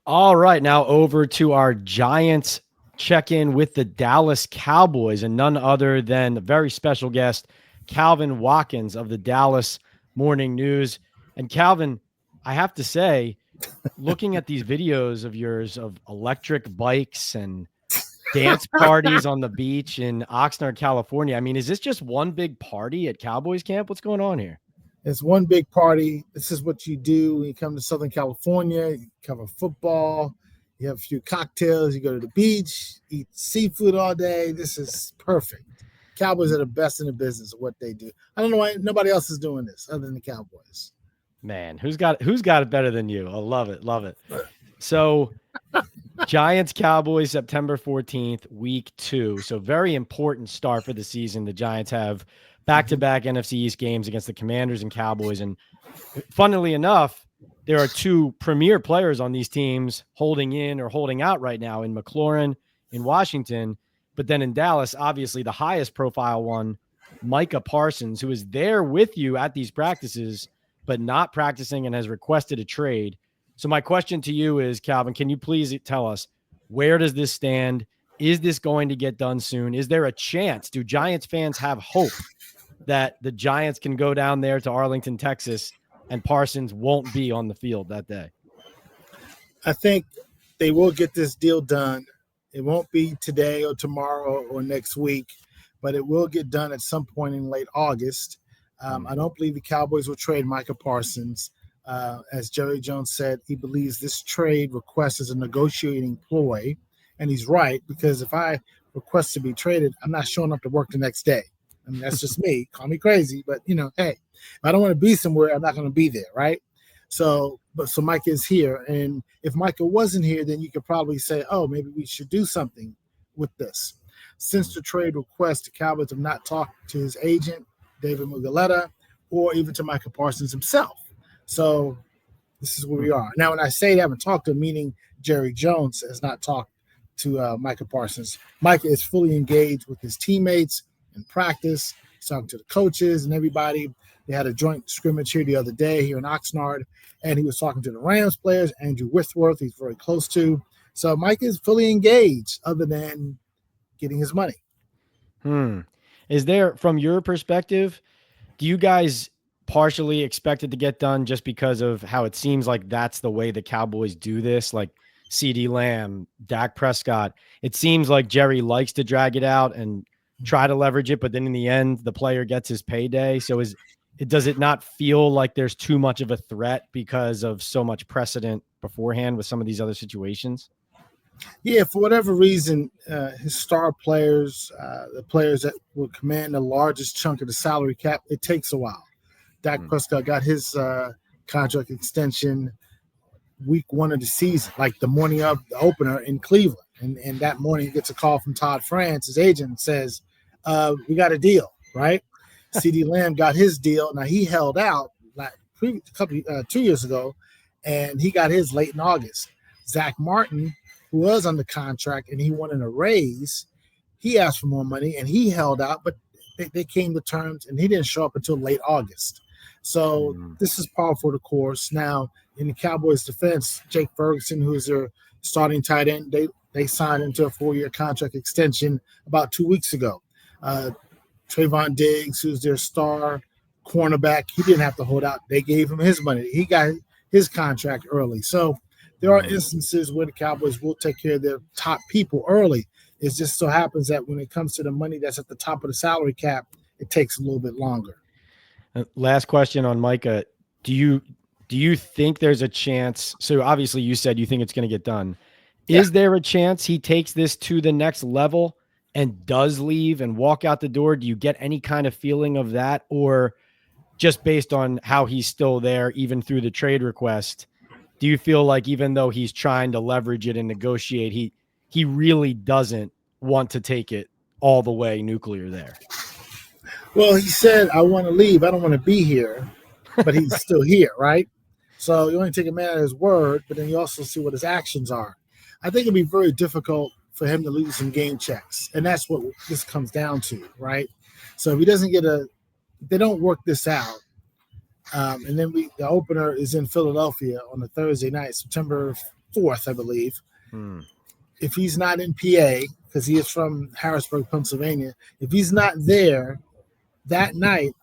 All right, now over to our Giants check-in with the Dallas Cowboys, and none other than the very special guest, Calvin Watkins of the Dallas Morning News. And Calvin, I have to say, looking at these videos of yours of electric bikes and dance parties on the beach in Oxnard, California, I mean, is this just one big party at Cowboys camp? What's going on here? It's one big party. This is what you do when you come to Southern California. You cover football. You have a few cocktails. You go to the beach, eat seafood all day. This is perfect. Cowboys are the best in the business of what they do. I don't know why nobody else is doing this other than the Cowboys. Man, who's got it better than you? I love it. Love it. So Giants Cowboys September 14th, week 2. So very important start for the season. The Giants have back-to-back NFC East games against the Commanders and Cowboys. And funnily enough, there are 2 premier players on these teams holding in or holding out right now in McLaurin in Washington. But then in Dallas, obviously the highest profile one, Micah Parsons, who is there with you at these practices, but not practicing and has requested a trade. So my question to you is, Calvin, can you please tell us, where does this stand? Is this going to get done soon? Is there a chance? Do Giants fans have hope that the Giants can go down there to Arlington, Texas, and Parsons won't be on the field that day? I think they will get this deal done. It won't be today or tomorrow or next week, but it will get done at some point in late August. I don't believe the Cowboys will trade Micah Parsons. As Jerry Jones said, he believes this trade request is a negotiating ploy, and he's right, because if I request to be traded, I'm not showing up to work the next day. I mean, that's just me. Call me crazy, but, hey, if I don't want to be somewhere, I'm not going to be there, right? So Micah is here, and if Micah wasn't here, then you could probably say, oh, maybe we should do something with this. Since the trade request, the Cowboys have not talked to his agent, David Mugoletta, or even to Micah Parsons himself. So this is where we are. Now, when I say they haven't talked to him, meaning Jerry Jones has not talked to Micah Parsons. Micah is fully engaged with his teammates in practice. He's talking to the coaches and everybody. They had a joint scrimmage here the other day here in Oxnard, and he was talking to the Rams players, Andrew Whitworth, he's very close to. So Micah is fully engaged other than getting his money. Is there, from your perspective, do you guys partially expect it to get done just because of how it seems like that's the way the Cowboys do this? Like CeeDee Lamb, Dak Prescott, it seems like Jerry likes to drag it out and try to leverage it, but then in the end, the player gets his payday. So does it not feel like there's too much of a threat because of so much precedent beforehand with some of these other situations? Yeah, for whatever reason, his star players, the players that will command the largest chunk of the salary cap, it takes a while. Dak Prescott got his contract extension week 1 of the season, like the morning of the opener in Cleveland. And that morning he gets a call from Todd France, his agent, and says, we got a deal, right? CeeDee Lamb got his deal. Now, he held out like 2 years ago, and he got his late in August. Zach Martin, who was under contract and he wanted a raise, he asked for more money and he held out, but they came to terms and he didn't show up until late August. So this is par for the course. Now, in the Cowboys' defense, Jake Ferguson, who is their starting tight end, they signed into a 4-year contract extension about 2 weeks ago. Tre'Von Diggs, who's their star cornerback, he didn't have to hold out. They gave him his money. He got his contract early. So there are instances where the Cowboys will take care of their top people early. It just so happens that when it comes to the money that's at the top of the salary cap, it takes a little bit longer. Last question on Micah. Do you think there's a chance? So obviously you said you think it's going to get done. Yeah. Is there a chance he takes this to the next level and does leave and walk out the door? Do you get any kind of feeling of that? Or just based on how he's still there, even through the trade request, do you feel like even though he's trying to leverage it and negotiate, he really doesn't want to take it all the way nuclear there? Well, he said, I want to leave. I don't want to be here, but he's still here, right? So you only take a man at his word, but then you also see what his actions are. I think it'd be very difficult for him to lose some game checks, and that's what this comes down to, right? So if he doesn't if they don't work this out, and then the opener is in Philadelphia on a Thursday night, September 4th, I believe. Hmm. If he's not in PA, because he is from Harrisburg, Pennsylvania, if he's not there that night,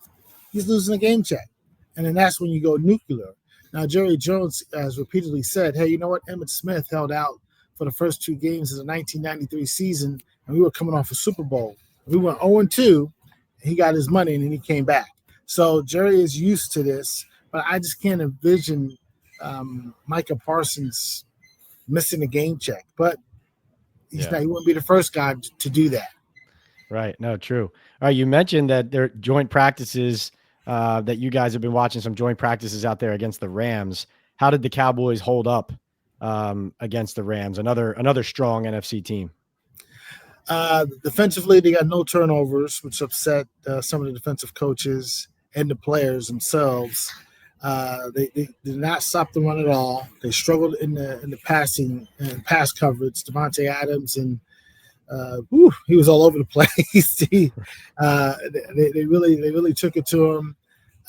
he's losing a game check. And then that's when you go nuclear. Now, Jerry Jones has repeatedly said, hey, you know what? Emmitt Smith held out for the first 2 games of the 1993 season, and we were coming off a Super Bowl. We went 0-2, he got his money, and then he came back. So Jerry is used to this, but I just can't envision Micah Parsons missing a game check. But he wouldn't be the first guy to do that. Right. No, true. All right. You mentioned that there are joint practices that you guys have been watching, some joint practices out there against the Rams. How did the Cowboys hold up against the Rams? Another strong NFC team. Defensively, they got no turnovers, which upset some of the defensive coaches and the players themselves. They did not stop the run at all. They struggled in the passing and pass coverage. Devontae Adams and he was all over the place. They really took it to him.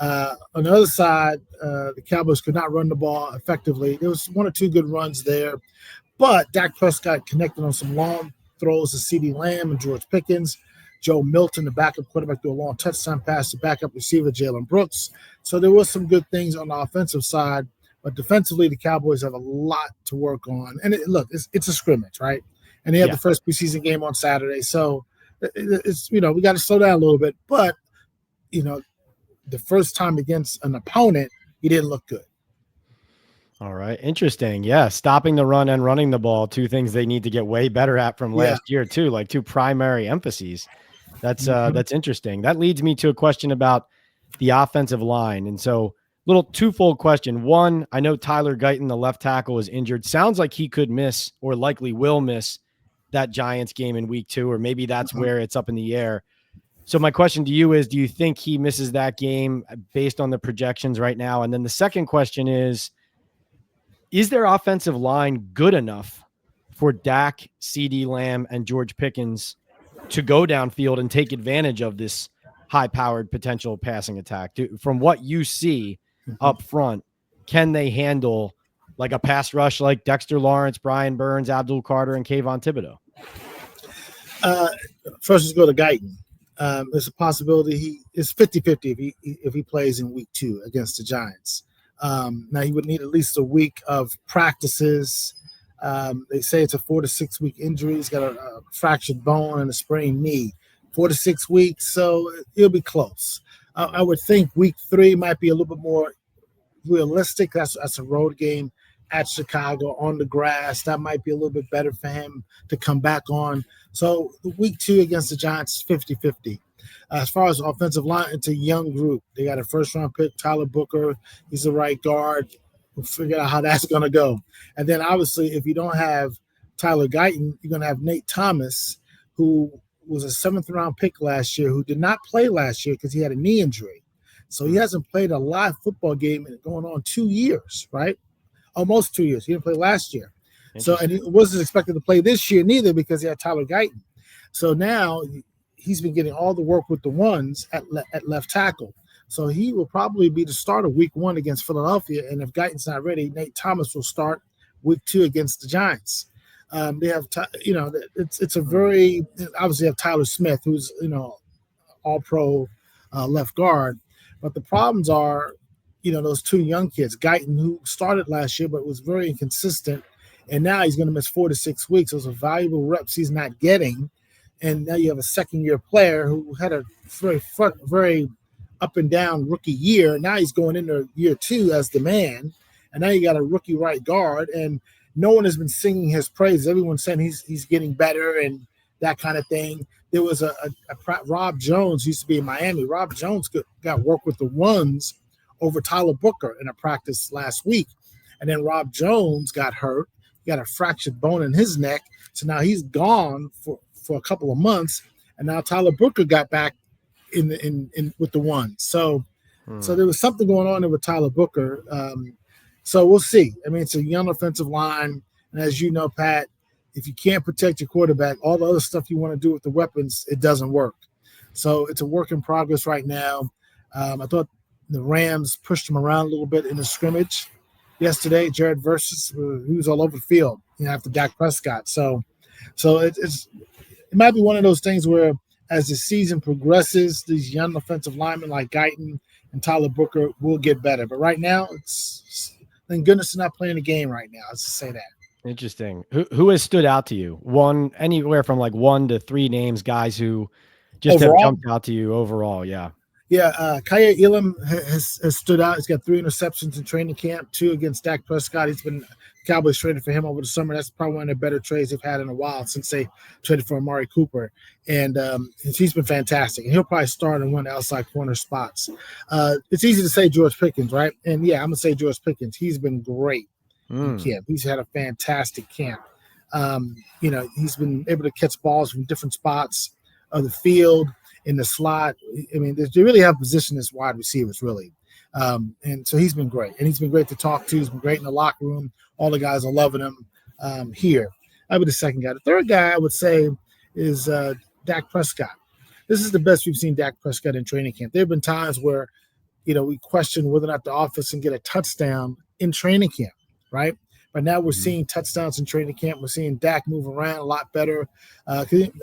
On the other side, the Cowboys could not run the ball effectively. There was 1 or 2 good runs there, but Dak Prescott connected on some long throws to CeeDee Lamb and George Pickens. Joe Milton, the backup quarterback, threw a long touchdown pass to backup receiver Jalen Brooks. So there was some good things on the offensive side, but defensively, the Cowboys have a lot to work on. And it's a scrimmage, right? And they have the first preseason game on Saturday. So it's, we got to slow down a little bit. But, the first time against an opponent, he didn't look good. All right. Interesting. Yeah. Stopping the run and running the ball, 2 things they need to get way better at from last year too, like 2 primary emphases. That's interesting. That leads me to a question about the offensive line. And so little twofold question. One, I know Tyler Guyton, the left tackle, is injured. Sounds like he could miss or likely will miss that Giants game in week 2, or maybe that's where it's up in the air. So my question to you is, do you think he misses that game based on the projections right now? And then the second question is their offensive line good enough for Dak, CeeDee Lamb, and George Pickens to go downfield and take advantage of this high-powered potential passing attack? From what you see up front, can they handle like a pass rush like Dexter Lawrence, Brian Burns, Abdul Carter, and Kayvon Thibodeau? First, let's go to Guyton. There's a possibility it's 50-50 if he plays in week 2 against the Giants. Now, he would need at least a week of practices. They say it's a 4 to 6 week injury. He's got a fractured bone and a sprained knee. 4 to 6 weeks, so it'll be close. I would think week 3 might be a little bit more realistic. That's a road game at Chicago on the grass. That might be a little bit better for him to come back on. So week 2 against the Giants, 50-50. As far as offensive line, it's a young group. They got a first-round pick, Tyler Booker. He's the right guard. We'll figure out how that's going to go. And then, obviously, if you don't have Tyler Guyton, you're going to have Nate Thomas, who was a 7th-round pick last year, who did not play last year because he had a knee injury. So he hasn't played a live football game in going on 2 years, right? Almost 2 years. He didn't play last year. So, and he wasn't expected to play this year neither because he had Tyler Guyton. So now he's been getting all the work with the ones at left tackle. So he will probably be the starter week 1 against Philadelphia. And if Guyton's not ready, Nate Thomas will start week 2 against the Giants. They have, it's a very, obviously have Tyler Smith, who's, all pro left guard. But the problems are, those 2 young kids, Guyton, who started last year but was very inconsistent, and now he's going to miss 4 to 6 weeks. Those are valuable reps he's not getting. And now you have a second-year player who had a very up and down rookie year. Now he's going into year 2 as the man, and now you got a rookie right guard, and no one has been singing his praises. Everyone's saying he's getting better and that kind of thing. There was a Rob Jones used to be in Miami. Rob Jones got work with the ones over Tyler Booker in a practice last week, and then Rob Jones got hurt. He got a fractured bone in his neck, so now he's gone for a couple of months, and now Tyler Booker got back in with the ones. So there was something going on there with Tyler Booker. So we'll see. I mean, it's a young offensive line, and as you know, Pat, if you can't protect your quarterback, all the other stuff you want to do with the weapons, it doesn't work. So it's a work in progress right now. I thought the Rams pushed him around a little bit in the scrimmage. yesterday. Jared versus he was all over the field, after Dak Prescott. So it might be one of those things where as the season progresses, these young offensive linemen like Guyton and Tyler Booker will get better. But right now, thank goodness they're not playing the game right now. Let's just say that. Interesting. Who has stood out to you? Anywhere from like 1 to 3 names, guys who just have jumped out to you overall. Yeah. Yeah, Kaya Elam has stood out. He's got 3 interceptions in training camp, 2 against Dak Prescott. Cowboys traded for him over the summer. That's probably one of the better trades they've had in a while since they traded for Amari Cooper. And he's been fantastic. And he'll probably start in one of the outside corner spots. It's easy to say George Pickens, right? And, yeah, I'm going to say George Pickens. He's been great in camp. He's had a fantastic camp. He's been able to catch balls from different spots of the field, in the slot. I mean, they really have positioned as wide receivers, really. And so he's been great. And he's been great to talk to. He's been great in the locker room. All the guys are loving him here. That would be the second guy. The third guy I would say is Dak Prescott. This is the best we've seen Dak Prescott in training camp. There have been times where, we question whether or not the offense can get a touchdown in training camp, right? But now we're seeing touchdowns in training camp. We're seeing Dak move around a lot better.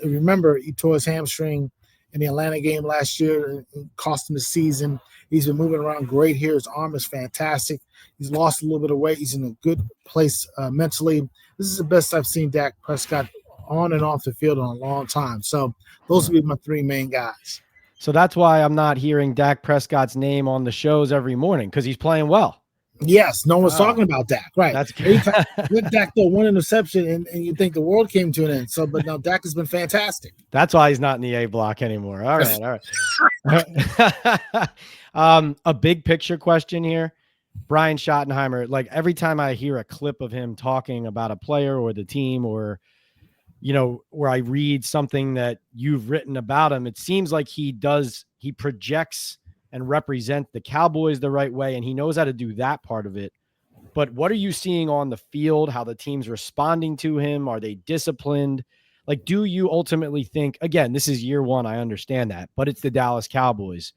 Remember, he tore his hamstring in the Atlanta game last year. It cost him the season. He's been moving around great here. His arm is fantastic. He's lost a little bit of weight. He's in a good place mentally. This is the best I've seen Dak Prescott on and off the field in a long time. So those would be my 3 main guys. So that's why I'm not hearing Dak Prescott's name on the shows every morning, because he's playing well. Yes, no one's talking about Dak, right? That's good. Let Dak throw 1 interception, and you think the world came to an end. So, but no, Dak has been fantastic. That's why he's not in the A block anymore. All right. A big picture question here. Brian Schottenheimer, like every time I hear a clip of him talking about a player or the team, or, where I read something that you've written about him, it seems like he projects and represent the Cowboys the right way, and he knows how to do that part of it. But what are you seeing on the field? How the team's responding to him? Are they disciplined? Like, do you ultimately think, again, this is year 1, I understand that, but it's the Dallas Cowboys.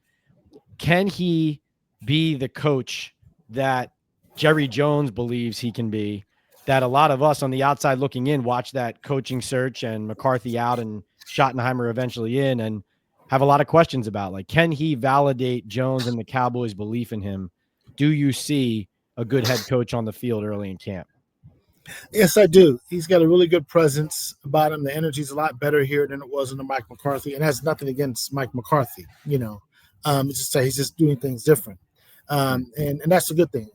Can he be the coach that Jerry Jones believes he can be, that a lot of us on the outside looking in watch that coaching search and McCarthy out and Schottenheimer eventually in, and have a lot of questions about, like, can he validate Jones and the Cowboys' belief in him? Do you see a good head coach on the field early in camp? Yes, I do. He's got a really good presence about him. The energy's a lot better here than it was under Mike McCarthy, and that's nothing against Mike McCarthy. It's just that he's just doing things different, and that's a good thing.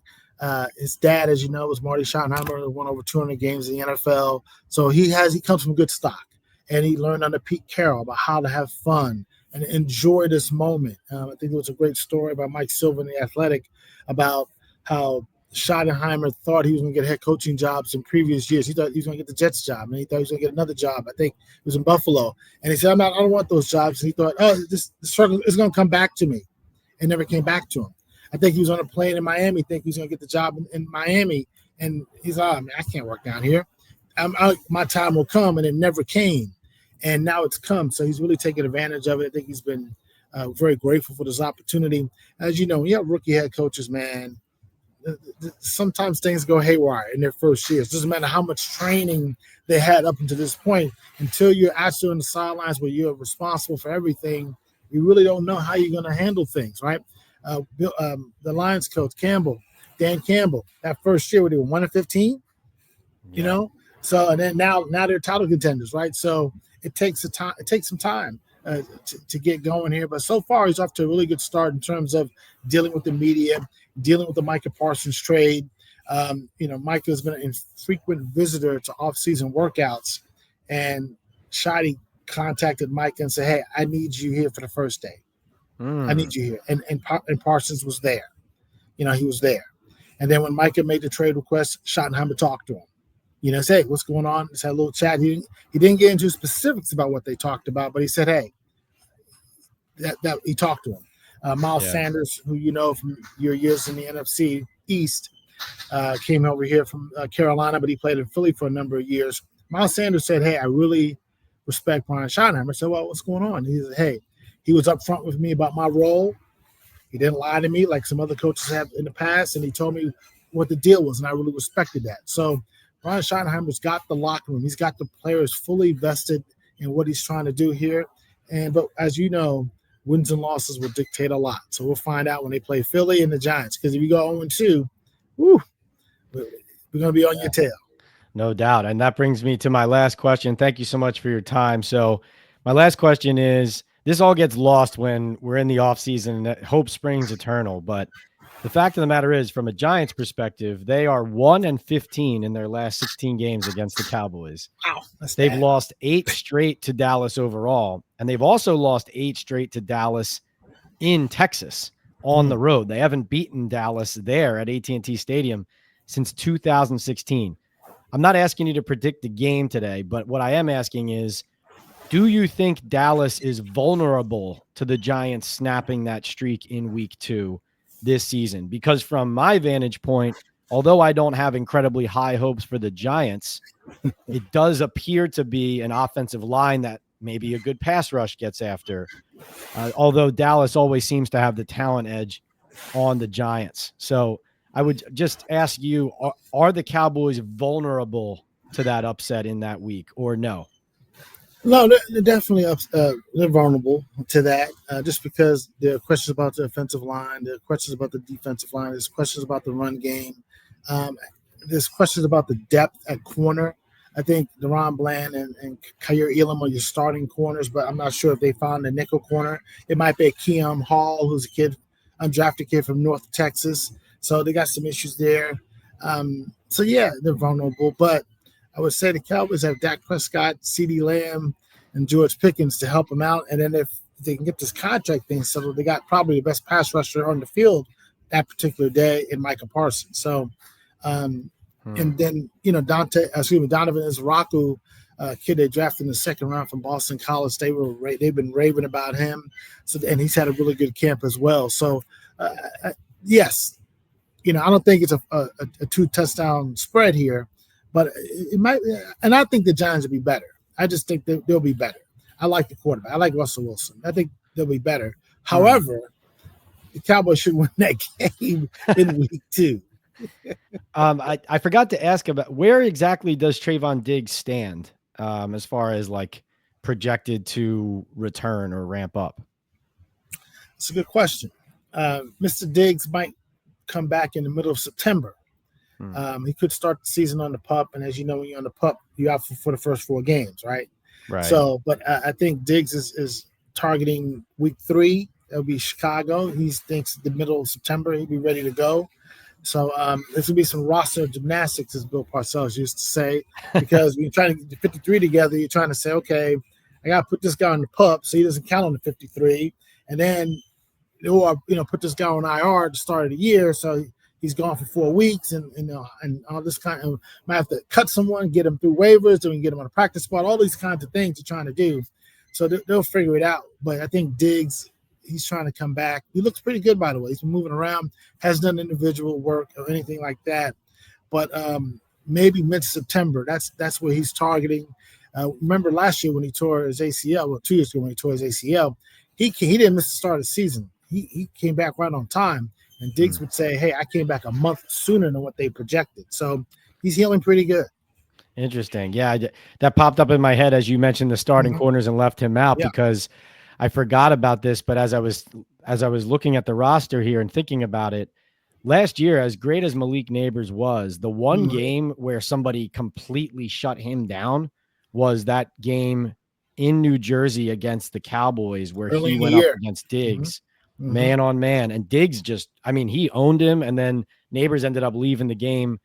His dad, as you know, was Marty Schottenheimer, who won over 200 games in the NFL. So he comes from good stock, and he learned under Pete Carroll about how to have fun and enjoy this moment. I think it was a great story by Mike Silver in The Athletic about how Schottenheimer thought he was going to get head coaching jobs in previous years. He thought he was going to get the Jets job, and he thought he was going to get another job. I think it was in Buffalo. And he said, I don't want those jobs. And he thought, this struggle is going to come back to me. It never came back to him. I think he was on a plane in Miami, think he was going to get the job in Miami. And he's like, I can't work down here. My time will come, and it never came. And now it's come. So he's really taken advantage of it. I think he's been very grateful for this opportunity. As you know, when you have rookie head coaches, man, sometimes things go haywire in their first years. Doesn't matter how much training they had up until this point. Until you're actually on the sidelines where you're responsible for everything, you really don't know how you're going to handle things, right? The Lions coach, Dan Campbell, that first year, they were 1-15, So, and then now they're title contenders, right? So it takes some time to get going here. But so far, he's off to a really good start in terms of dealing with the media, dealing with the Micah Parsons trade. Micah has been an infrequent visitor to off-season workouts, and Shotty contacted Micah and said, "Hey, I need you here for the first day. I need you here." And Parsons was there. He was there. And then when Micah made the trade request, Schottenheimer talked to him. Say, hey, what's going on? Just had a little chat. He didn't get into specifics about what they talked about, but he said, hey, that he talked to him. Miles Sanders, who you know from your years in the NFC East, came over here from Carolina, but he played in Philly for a number of years. Miles Sanders said, hey, I really respect Brian Schottenheimer. I said, well, what's going on? He said, hey, he was upfront with me about my role. He didn't lie to me like some other coaches have in the past, and he told me what the deal was, and I really respected that. So Brian Schottenheimer's got the locker room. He's got the players fully vested in what he's trying to do here. But as you know, wins and losses will dictate a lot. So we'll find out when they play Philly and the Giants. Because if you go 0-2, woo, we're going to be on your tail. No doubt. And that brings me to my last question. Thank you so much for your time. So my last question is, this all gets lost when we're in the offseason and hope springs eternal. But the fact of the matter is, from a Giants perspective, they are 1-15 in their last 16 games against the Cowboys. Wow, they've lost 8 straight to Dallas overall. And they've also lost 8 straight to Dallas in Texas on the road. They haven't beaten Dallas there at AT&T Stadium since 2016. I'm not asking you to predict the game today, but what I am asking is, do you think Dallas is vulnerable to the Giants snapping that streak in week 2 this season? Because from my vantage point, although I don't have incredibly high hopes for the Giants, it does appear to be an offensive line that maybe a good pass rush gets after. Although Dallas always seems to have the talent edge on the Giants. So I would just ask you, are the Cowboys vulnerable to that upset in that week or no? No, they're definitely they're vulnerable to that just because there are questions about the offensive line. There are questions about the defensive line. There's questions about the run game. There's questions about the depth at corner. I think Deron Bland and Kyer Elam are your starting corners, but I'm not sure if they found a nickel corner. It might be Keon Hall, who's a undrafted kid from North Texas. So they got some issues there. So, yeah, they're vulnerable. But I would say the Cowboys have Dak Prescott, CeeDee Lamb, and George Pickens to help them out. And then if they can get this contract thing settled, they got probably the best pass rusher on the field that particular day in Micah Parsons. So, and then, Donovan Izraku, kid they drafted in the second round from Boston College. They've been raving about him. So, and he's had a really good camp as well. So, yes, I don't think it's a 2-touchdown spread here, but it might. And I think the Giants will be better. I just think they'll be better. I like the quarterback. I like Russell Wilson. I think they'll be better. However, the Cowboys should win that game in week 2. I forgot to ask about where exactly does Tre'Von Diggs stand as far as like projected to return or ramp up? It's a good question. Mr. Diggs might come back in the middle of September. He could start the season on the PUP, and as you know, when you're on the PUP, you're out for the first 4 games, right? Right. So, but I think Diggs is targeting week 3. It'll be Chicago. He thinks the middle of September he'll be ready to go. So there's going to be some roster gymnastics, as Bill Parcells used to say, because when you're trying to get the 53 together, you're trying to say, okay, I got to put this guy on the PUP so he doesn't count on the 53, and then or put this guy on IR at the start of the year so he's gone for 4 weeks, and all this kind of might have to cut someone, get him through waivers, then we can get him on a practice squad. All these kinds of things you're trying to do, so they'll figure it out. But I think Diggs, he's trying to come back. He looks pretty good, by the way. He's been moving around, hasn't done individual work or anything like that. But maybe mid-September, that's where he's targeting. Remember last year when he tore his ACL, well, 2 years ago when he tore his ACL, he didn't miss the start of the season. He came back right on time. And Diggs would say, hey, I came back a month sooner than what they projected. So he's healing pretty good. Interesting. Yeah, that popped up in my head as you mentioned the starting corners and left him out because I forgot about this. But as I was looking at the roster here and thinking about it, last year, as great as Malik Neighbors was, the one game where somebody completely shut him down was that game in New Jersey against the Cowboys where he went up against Diggs. Man on man, and Diggs he owned him, and then Neighbors ended up leaving the game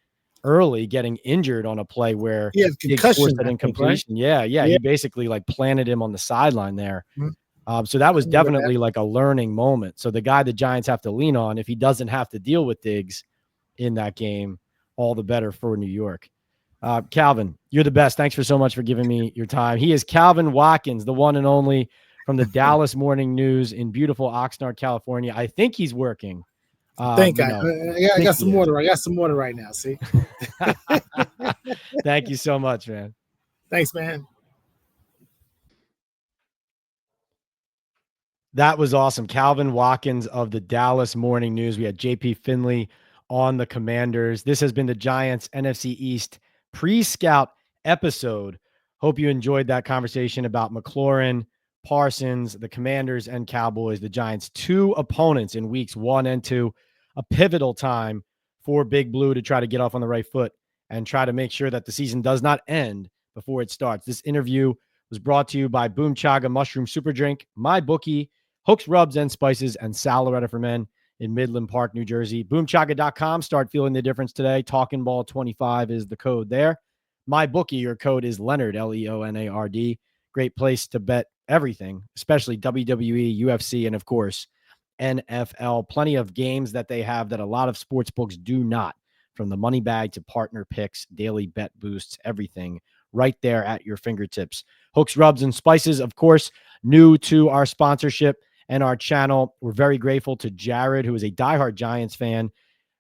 early, getting injured on a play where Diggs forced an incompletion. Right? Yeah, he basically like planted him on the sideline there. So that was definitely like a learning moment. So the guy the Giants have to lean on, if he doesn't have to deal with Diggs in that game, all the better for New York. Calvin, you're the best. Thanks so much for giving me your time. He is Calvin Watkins, the one and only, from the Dallas Morning News in beautiful Oxnard, California. I think he's working. I got some water. I got some water right now. See. Thank you so much, man. Thanks, man. That was awesome. Calvin Watkins of the Dallas Morning News. We had JP Finley on the Commanders. This has been the Giants NFC East pre-scout episode. Hope you enjoyed that conversation about McLaurin, Parsons, the Commanders, and Cowboys, the Giants' 2 opponents in weeks 1 and 2, a pivotal time for Big Blue to try to get off on the right foot and try to make sure that the season does not end before it starts. This interview was brought to you by Boom Chaga Mushroom Super Drink, MyBookie, Hooks Rubs and Spices, and Sal Loretta for Men in Midland Park, New Jersey. BoomChaga.com. Start feeling the difference today. Talkin Ball 25 is the code there. MyBookie, your code is Leonard, Leonard. Great place to bet everything, especially WWE, UFC, and of course, NFL. Plenty of games that they have that a lot of sports books do not, from the money bag to partner picks, daily bet boosts, everything right there at your fingertips. Hooks, Rubs, and Spices, of course, new to our sponsorship and our channel. We're very grateful to Jared, who is a diehard Giants fan,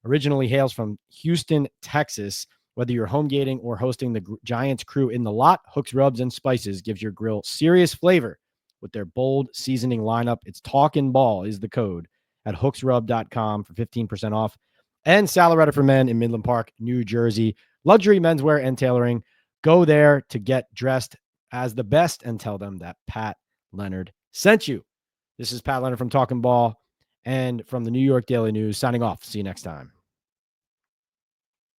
originally hails from Houston, Texas. Whether you're home gating or hosting the Giants crew in the lot, Hooks, Rubs, and Spices gives your grill serious flavor with their bold seasoning lineup. It's Talkin Ball is the code at hooksrub.com for 15% off. And Salaretta for Men in Midland Park, New Jersey. Luxury menswear and tailoring. Go there to get dressed as the best and tell them that Pat Leonard sent you. This is Pat Leonard from Talkin Ball and from the New York Daily News signing off. See you next time.